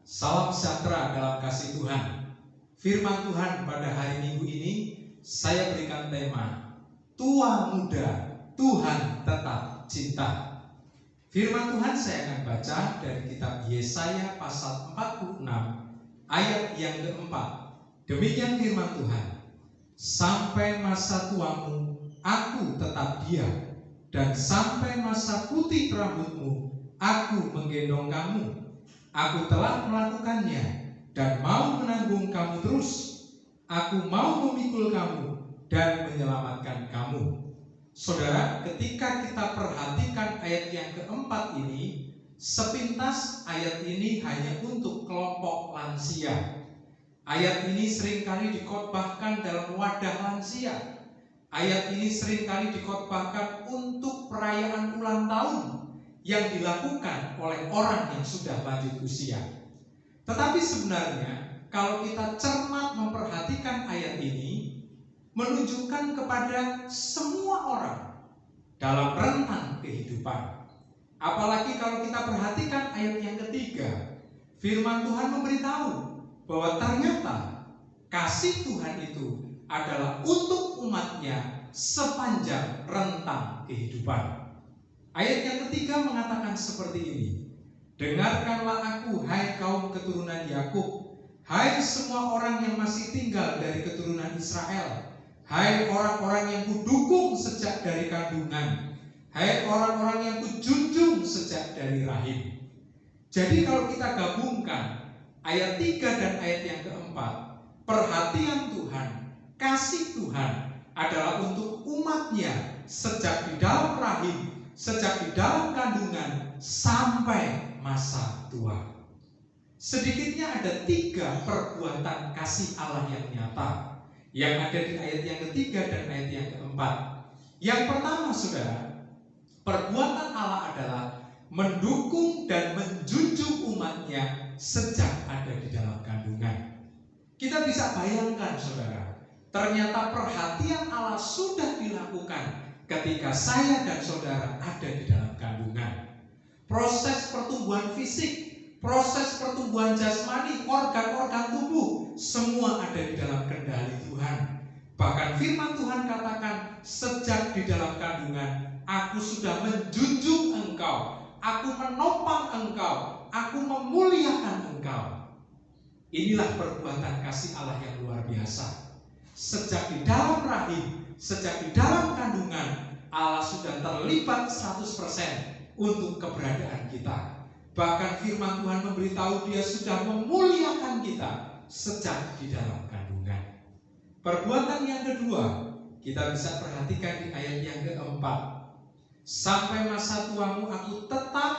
Salam sejahtera dalam kasih Tuhan. Firman Tuhan pada hari Minggu ini saya berikan tema Tua Muda, Tuhan Tetap Cinta. Firman Tuhan saya akan baca dari kitab Yesaya pasal 46 ayat yang keempat. Demikian firman Tuhan. Sampai masa tuamu aku tetap diam, dan sampai masa putih rambutmu aku menggendong kamu. Aku telah melakukannya dan mau menanggung kamu terus. Aku mau memikul kamu dan menyelamatkan kamu. Saudara, ketika kita perhatikan ayat yang keempat ini, sepintas ayat ini hanya untuk kelompok lansia. Ayat ini seringkali dikhotbahkan dalam wadah lansia. Ayat ini seringkali dikhotbahkan untuk perayaan ulang tahun yang dilakukan oleh orang yang sudah lanjut usia. Tetapi sebenarnya kalau kita cermat memperhatikan ayat ini, menunjukkan kepada semua orang dalam rentang kehidupan. Apalagi kalau kita perhatikan ayat yang ketiga, firman Tuhan memberitahu bahwa ternyata kasih Tuhan itu adalah untuk umatnya sepanjang rentang kehidupan. Ayat yang ketiga mengatakan seperti ini. Dengarkanlah aku, hai kaum keturunan Yakub, hai semua orang yang masih tinggal dari keturunan Israel, hai orang-orang yang kudukung sejak dari kandungan, hai orang-orang yang kujunjung sejak dari rahim. Jadi kalau kita gabungkan ayat 3 dan ayat yang keempat, perhatian Tuhan, kasih Tuhan adalah untuk umatnya sejak di dalam rahim, sejak di dalam kandungan sampai masa tua. Sedikitnya ada 3 perbuatan kasih Allah yang nyata yang ada di ayat yang ketiga dan ayat yang keempat. Yang pertama, saudara, perbuatan Allah adalah mendukung dan menjunjung umatnya sejak ada di dalam kandungan. Kita bisa bayangkan, saudara, ternyata perhatian Allah sudah dilakukan ketika saya dan saudara ada di dalam kandungan. Proses pertumbuhan fisik, proses pertumbuhan jasmani, organ-organ tubuh, semua ada di dalam kendali Tuhan. Bahkan firman Tuhan katakan, sejak di dalam kandungan, aku sudah menjunjung engkau, aku menopang engkau, aku memuliakan engkau. Inilah perbuatan kasih Allah yang luar biasa. Sejak di dalam rahim, sejak di dalam kandungan, Allah sudah terlibat 100% untuk keberadaan kita. Bahkan firman Tuhan memberitahu Dia sudah memuliakan kita sejak di dalam kandungan. Perbuatan yang kedua, kita bisa perhatikan di ayat yang keempat. Sampai masa tuamu aku tetap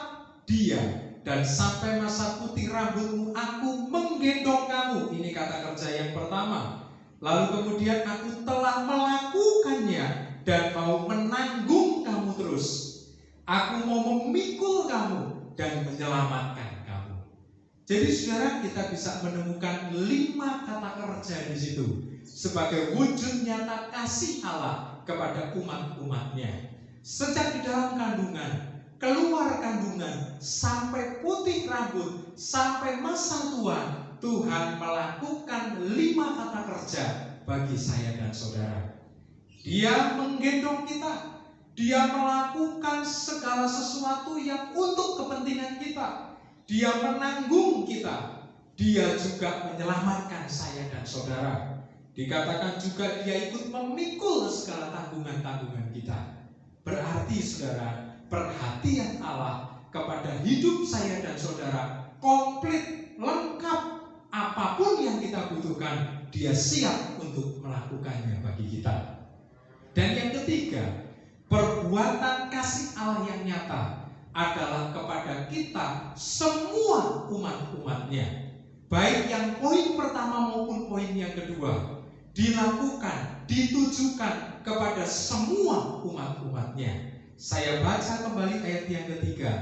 diam, dan sampai masa putih rambutmu aku menggendong kamu. Ini kata kerja yang pertama. Lalu kemudian aku telah melakukannya dan mau menanggung kamu terus. Aku mau memikul kamu dan menyelamatkan kamu. Jadi saudara, kita bisa menemukan 5 kata kerja di situ sebagai wujud nyata kasih Allah kepada umat-umatnya. Sejak di dalam kandungan, keluar kandungan, sampai putih rambut, sampai masa tua, Tuhan melakukan 5 kata kerja bagi saya dan saudara. Dia menggendong kita, Dia melakukan segala sesuatu yang untuk kepentingan kita, Dia menanggung kita, Dia juga menyelamatkan saya dan saudara. Dikatakan juga Dia ikut memikul segala tanggungan-tanggungan kita. Berarti saudara, perhatian Allah kepada hidup saya dan saudara komplit, lengkap. Apapun yang kita butuhkan, Dia siap untuk melakukannya bagi kita. Dan yang ketiga, perbuatan kasih Allah yang nyata adalah kepada kita semua umat-umatnya. Baik yang poin pertama maupun poin yang kedua, dilakukan, ditujukan kepada semua umat-umatnya. Saya baca kembali ayat yang ketiga.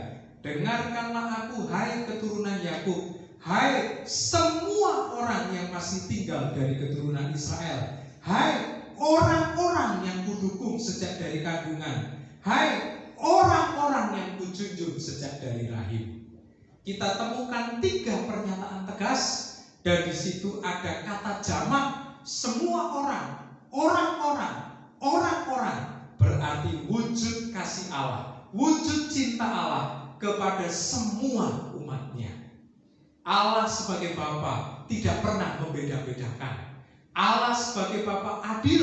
Dengarkanlah aku, hai keturunan Yakub, hai semua orang yang masih tinggal dari keturunan Israel, hai orang-orang yang kudukung sejak dari kandungan, hai orang-orang yang kujunjung sejak dari rahim. kita temukan 3 pernyataan tegas, dan di situ ada kata jamak, semua orang, orang-orang, berarti wujud kasih Allah, wujud cinta Allah kepada semua umatnya. Allah sebagai Bapa tidak pernah membeda-bedakan. Allah sebagai Bapa adil.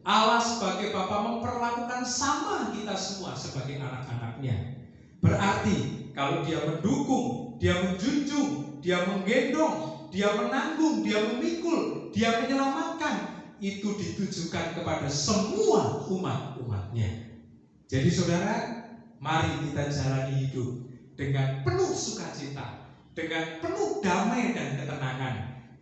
Allah sebagai Bapa memperlakukan sama kita semua sebagai anak-anaknya. Berarti kalau Dia mendukung, Dia menjunjung, Dia menggendong, Dia menanggung, Dia memikul, Dia menyelamatkan, itu ditujukan kepada semua umat-umatnya. Jadi saudara, mari kita jalani hidup dengan penuh sukacita, dengan penuh damai dan ketenangan,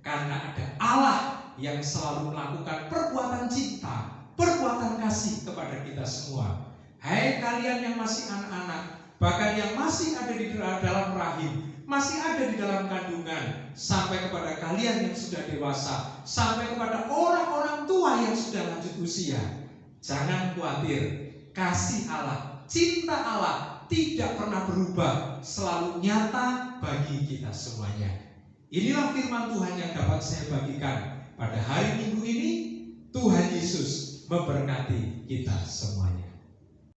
karena ada Allah yang selalu melakukan perbuatan cinta, perbuatan kasih kepada kita semua. Hai kalian yang masih anak-anak, bahkan yang masih ada di dalam rahim, masih ada di dalam kandungan, sampai kepada kalian yang sudah dewasa, sampai kepada orang-orang tua yang sudah lanjut usia, jangan khawatir. Kasih Allah, cinta Allah tidak pernah berubah, selalu nyata bagi kita semuanya. Inilah firman Tuhan yang dapat saya bagikan pada hari Minggu ini. Tuhan Yesus memberkati kita semuanya.